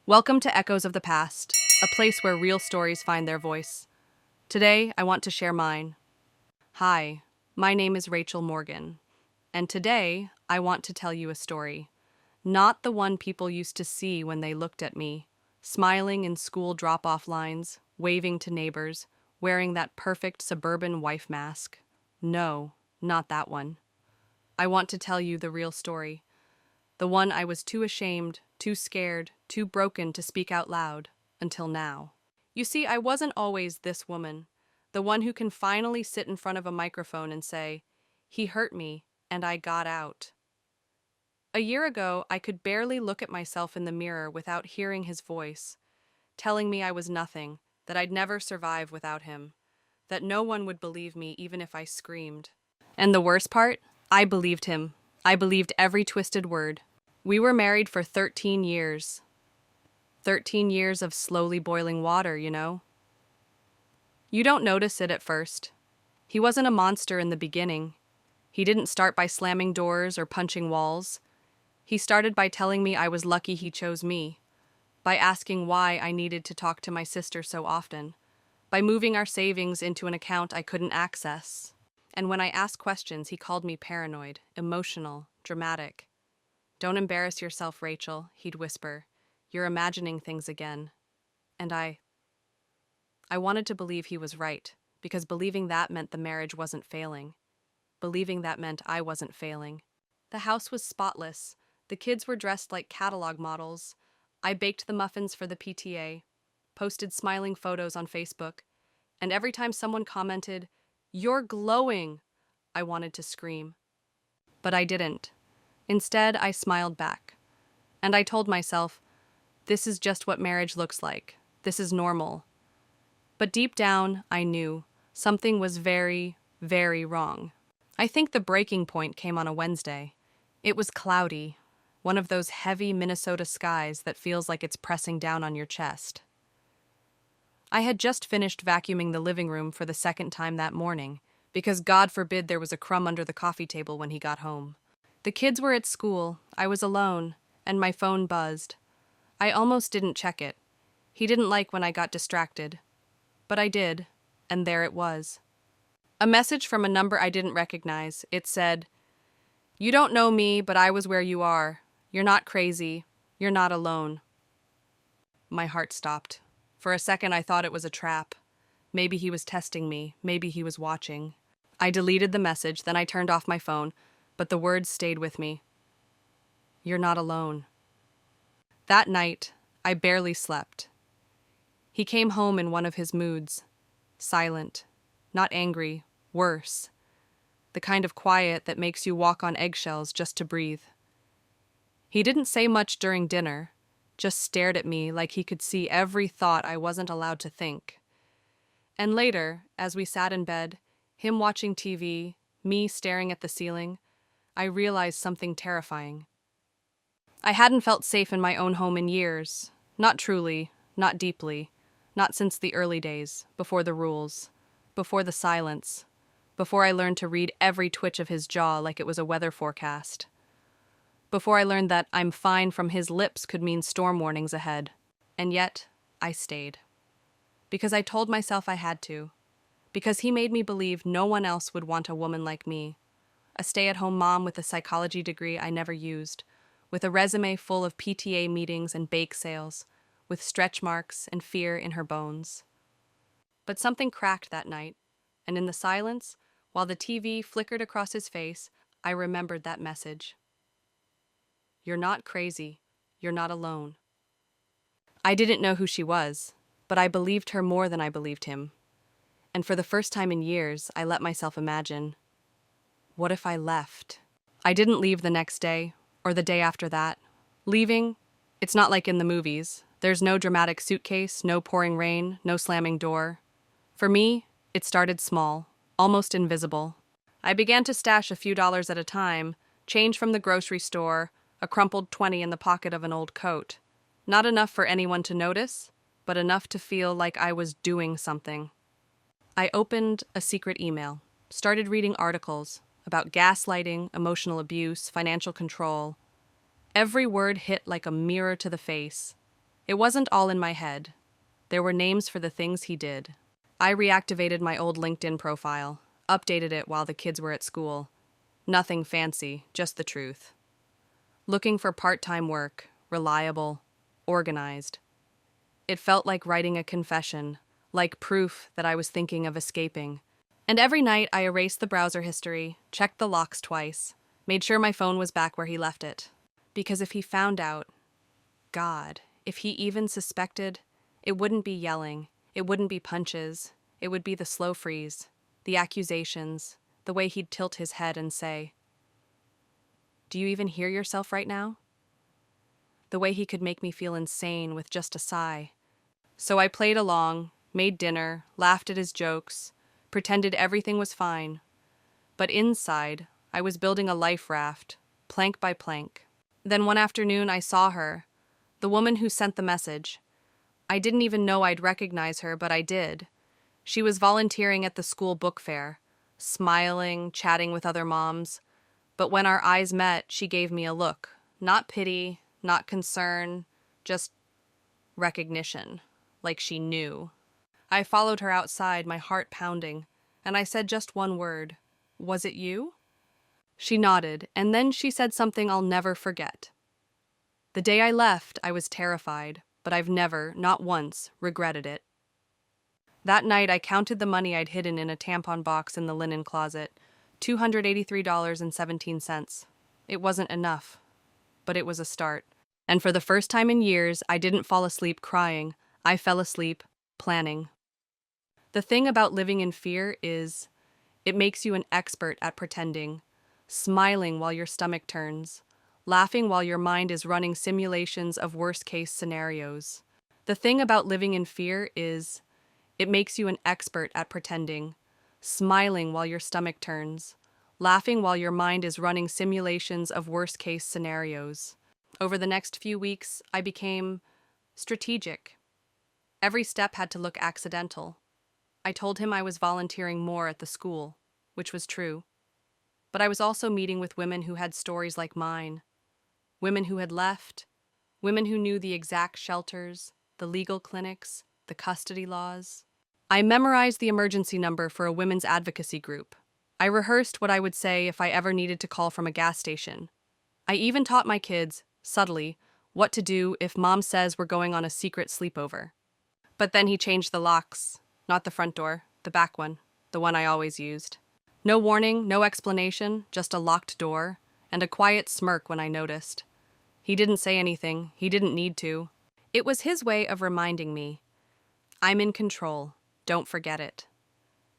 Welcome to Echoes of the Past, a place where real stories find their voice. Today, I want to share mine. Hi, my name is Rachel Morgan, and today I want to tell you a story. Not the one people used to see when they looked at me, smiling in school drop-off lines, waving to neighbors, wearing that perfect suburban wife mask. No, not that one. I want to tell you the real story. The one I was too ashamed, too scared, too broken to speak out loud, until now. You see, I wasn't always this woman, the one who can finally sit in front of a microphone and say, "He hurt me, and I got out." A year ago, I could barely look at myself in the mirror without hearing his voice, telling me I was nothing, that I'd never survive without him, that no one would believe me even if I screamed. And the worst part? I believed him. I believed every twisted word. We were married for 13 years. 13 years of slowly boiling water, you know? You don't notice it at first. He wasn't a monster in the beginning. He didn't start by slamming doors or punching walls. He started by telling me I was lucky he chose me, by asking why I needed to talk to my sister so often, by moving our savings into an account I couldn't access. And when I asked questions, he called me paranoid, emotional, dramatic. "Don't embarrass yourself, Rachel," he'd whisper. "You're imagining things again." And I wanted to believe he was right, because believing that meant the marriage wasn't failing. Believing that meant I wasn't failing. The house was spotless. The kids were dressed like catalog models. I baked the muffins for the PTA, posted smiling photos on Facebook, and every time someone commented, "You're glowing," I wanted to scream. But I didn't. Instead, I smiled back. And I told myself, this is just what marriage looks like. This is normal. But deep down, I knew something was very, very wrong. I think the breaking point came on a Wednesday. It was cloudy, one of those heavy Minnesota skies that feels like it's pressing down on your chest. I had just finished vacuuming the living room for the second time that morning, because God forbid there was a crumb under the coffee table when he got home. The kids were at school, I was alone, and my phone buzzed. I almost didn't check it. He didn't like when I got distracted. But I did, and there it was. A message from a number I didn't recognize. It said, "You don't know me, but I was where you are. You're not crazy. You're not alone." My heart stopped. For a second, I thought it was a trap. Maybe he was testing me. Maybe he was watching. I deleted the message, then I turned off my phone, but the words stayed with me. You're not alone. That night, I barely slept. He came home in one of his moods. Silent. Not angry. Worse. The kind of quiet that makes you walk on eggshells just to breathe. He didn't say much during dinner, just stared at me like he could see every thought I wasn't allowed to think. And later, as we sat in bed, him watching TV, me staring at the ceiling, I realized something terrifying. I hadn't felt safe in my own home in years. Not truly, not deeply, not since the early days, before the rules, before the silence, before I learned to read every twitch of his jaw like it was a weather forecast. Before I learned that "I'm fine" from his lips could mean storm warnings ahead. And yet, I stayed. Because I told myself I had to. Because he made me believe no one else would want a woman like me. A stay-at-home mom with a psychology degree I never used, with a resume full of PTA meetings and bake sales, with stretch marks and fear in her bones. But something cracked that night, and in the silence, while the TV flickered across his face, I remembered that message. You're not crazy. You're not alone. I didn't know who she was, but I believed her more than I believed him. And for the first time in years, I let myself imagine, what if I left? I didn't leave the next day, or the day after that. Leaving, it's not like in the movies. There's no dramatic suitcase, no pouring rain, no slamming door. For me, it started small, almost invisible. I began to stash a few dollars at a time, change from the grocery store, a crumpled 20 in the pocket of an old coat. Not enough for anyone to notice, but enough to feel like I was doing something. I opened a secret email, started reading articles about gaslighting, emotional abuse, financial control. Every word hit like a mirror to the face. It wasn't all in my head. There were names for the things he did. I reactivated my old LinkedIn profile, updated it while the kids were at school. Nothing fancy, just the truth. Looking for part-time work, reliable, organized. It felt like writing a confession, like proof that I was thinking of escaping. And every night I erased the browser history, checked the locks twice, made sure my phone was back where he left it. Because if he found out, God, if he even suspected, it wouldn't be yelling, it wouldn't be punches, it would be the slow freeze, the accusations, the way he'd tilt his head and say, "Do you even hear yourself right now?" The way he could make me feel insane with just a sigh. So I played along, made dinner, laughed at his jokes, pretended everything was fine. But inside, I was building a life raft, plank by plank. Then one afternoon I saw her, the woman who sent the message. I didn't even know I'd recognize her, but I did. She was volunteering at the school book fair, smiling, chatting with other moms. But when our eyes met, she gave me a look. Not pity, not concern, just recognition, like she knew. I followed her outside, my heart pounding, and I said just one word. "Was it you?" She nodded, and then she said something I'll never forget. The day I left, I was terrified, but I've never, not once, regretted it. That night, I counted the money I'd hidden in a tampon box in the linen closet, $283.17. It wasn't enough, but it was a start. And for the first time in years, I didn't fall asleep crying. I fell asleep planning. The thing about living in fear is, it makes you an expert at pretending, smiling while your stomach turns, laughing while your mind is running simulations of worst-case scenarios. The thing about living in fear is, it makes you an expert at pretending, smiling while your stomach turns, laughing while your mind is running simulations of worst-case scenarios. Over the next few weeks, I became strategic. Every step had to look accidental. I told him I was volunteering more at the school, which was true. But I was also meeting with women who had stories like mine. Women who had left, women who knew the exact shelters, the legal clinics, the custody laws. I memorized the emergency number for a women's advocacy group. I rehearsed what I would say if I ever needed to call from a gas station. I even taught my kids, subtly, what to do if mom says we're going on a secret sleepover. But then he changed the locks. Not the front door, the back one, the one I always used. No warning, no explanation, just a locked door, and a quiet smirk when I noticed. He didn't say anything, he didn't need to. It was his way of reminding me, I'm in control, don't forget it.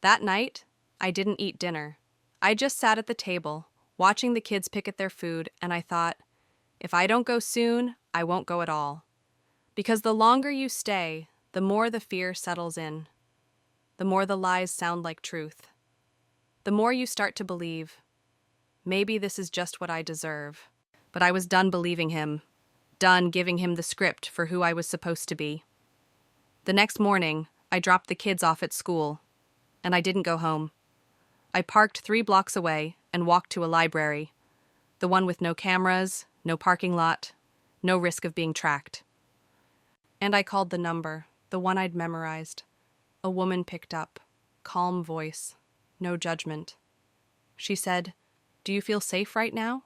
That night, I didn't eat dinner. I just sat at the table, watching the kids pick at their food, and I thought, if I don't go soon, I won't go at all. Because the longer you stay, the more the fear settles in. The more the lies sound like truth. The more you start to believe, maybe this is just what I deserve. But I was done believing him, done giving him the script for who I was supposed to be. The next morning, I dropped the kids off at school, and I didn't go home. I parked 3 blocks away and walked to a library, the one with no cameras, no parking lot, no risk of being tracked. And I called the number, the one I'd memorized. A woman picked up, calm voice, no judgment. She said, "Do you feel safe right now?"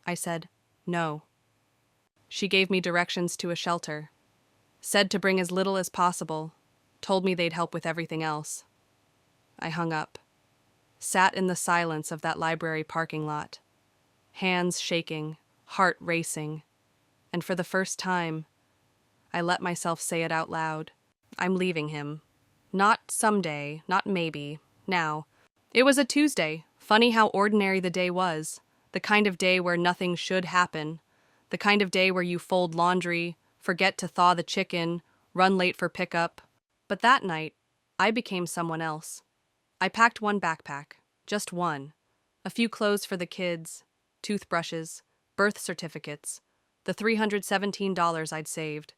I said, "No." She gave me directions to a shelter, said to bring as little as possible, told me they'd help with everything else. I hung up, sat in the silence of that library parking lot, hands shaking, heart racing, and for the first time, I let myself say it out loud. I'm leaving him. Not someday, not maybe, now. It was a Tuesday. Funny how ordinary the day was. The kind of day where nothing should happen. The kind of day where you fold laundry, forget to thaw the chicken, run late for pickup. But that night, I became someone else. I packed one backpack, just one. A few clothes for the kids, toothbrushes, birth certificates, the $317 I'd saved,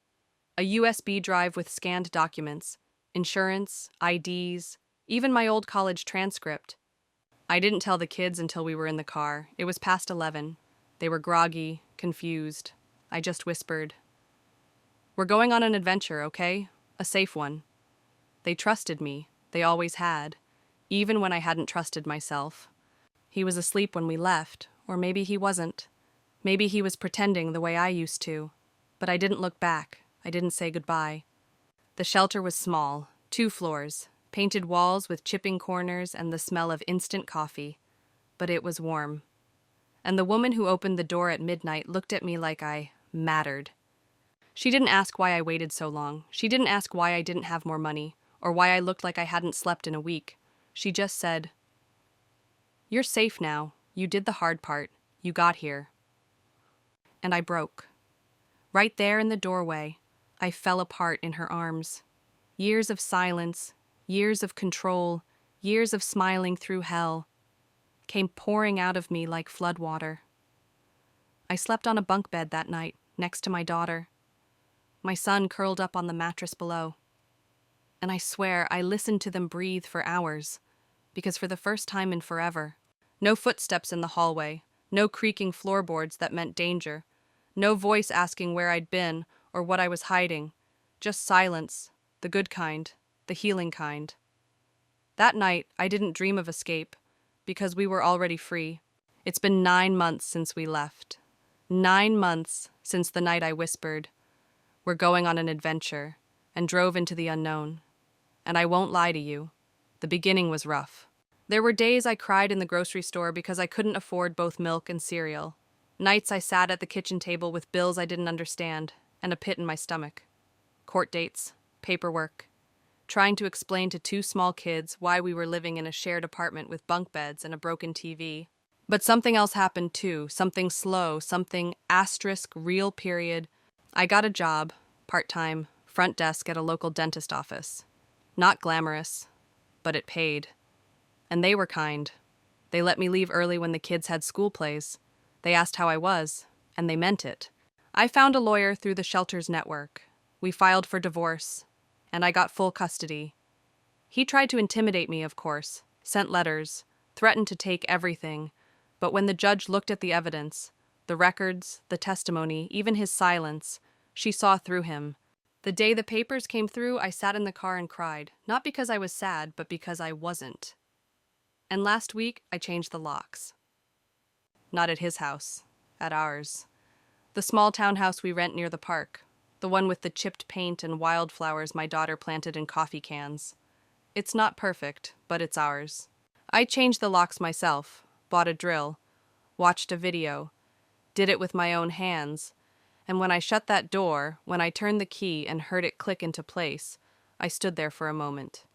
a USB drive with scanned documents, insurance, IDs, even my old college transcript. I didn't tell the kids until we were in the car. It was past 11. They were groggy, confused. I just whispered, We're going on an adventure, okay? A safe one. They trusted me. They always had. Even when I hadn't trusted myself. He was asleep when we left, or maybe he wasn't. Maybe he was pretending the way I used to. But I didn't look back. I didn't say goodbye. The shelter was small, 2 floors, painted walls with chipping corners and the smell of instant coffee. But it was warm. And the woman who opened the door at midnight looked at me like I mattered. She didn't ask why I waited so long. She didn't ask why I didn't have more money, or why I looked like I hadn't slept in a week. She just said, "You're safe now. You did the hard part. You got here." And I broke. Right there in the doorway, I fell apart in her arms. Years of silence, years of control, years of smiling through hell, came pouring out of me like floodwater. I slept on a bunk bed that night, next to my daughter. My son curled up on the mattress below. And I swear I listened to them breathe for hours, because for the first time in forever, no footsteps in the hallway, no creaking floorboards that meant danger, no voice asking where I'd been or what I was hiding, just silence, the good kind, the healing kind. That night, I didn't dream of escape, because we were already free. It's been 9 months since we left. 9 months since the night I whispered, "We're going on an adventure," and drove into the unknown. And I won't lie to you, the beginning was rough. There were days I cried in the grocery store because I couldn't afford both milk and cereal. Nights I sat at the kitchen table with bills I didn't understand and a pit in my stomach. Court dates, paperwork, trying to explain to 2 small kids why we were living in a shared apartment with bunk beds and a broken TV. But something else happened too, something slow, something asterisk, real period. I got a job, part-time, front desk at a local dentist office. Not glamorous, but it paid. And they were kind. They let me leave early when the kids had school plays. They asked how I was, and they meant it. I found a lawyer through the shelter's network. We filed for divorce, and I got full custody. He tried to intimidate me, of course, sent letters, threatened to take everything, but when the judge looked at the evidence, the records, the testimony, even his silence, she saw through him. The day the papers came through, I sat in the car and cried, not because I was sad, but because I wasn't. And last week, I changed the locks. Not at his house, at ours. The small townhouse we rent near the park, the one with the chipped paint and wildflowers my daughter planted in coffee cans. It's not perfect, but it's ours. I changed the locks myself, bought a drill, watched a video, did it with my own hands, and when I shut that door, when I turned the key and heard it click into place, I stood there for a moment,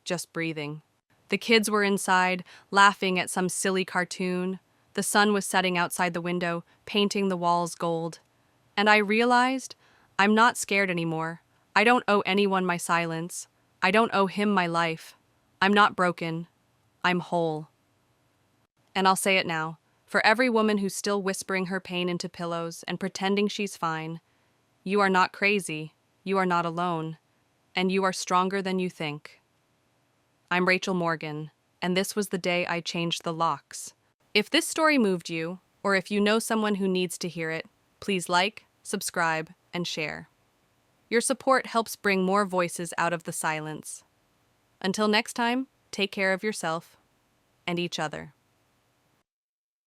just breathing. The kids were inside, laughing at some silly cartoon. The sun was setting outside the window, painting the walls gold. And I realized I'm not scared anymore. I don't owe anyone my silence. I don't owe him my life. I'm not broken. I'm whole. And I'll say it now. For every woman who's still whispering her pain into pillows and pretending she's fine, you are not crazy, you are not alone, and you are stronger than you think. I'm Rachel Morgan, and this was the day I changed the locks. If this story moved you, or if you know someone who needs to hear it, please like, subscribe, and share. Your support helps bring more voices out of the silence. Until next time, take care of yourself and each other.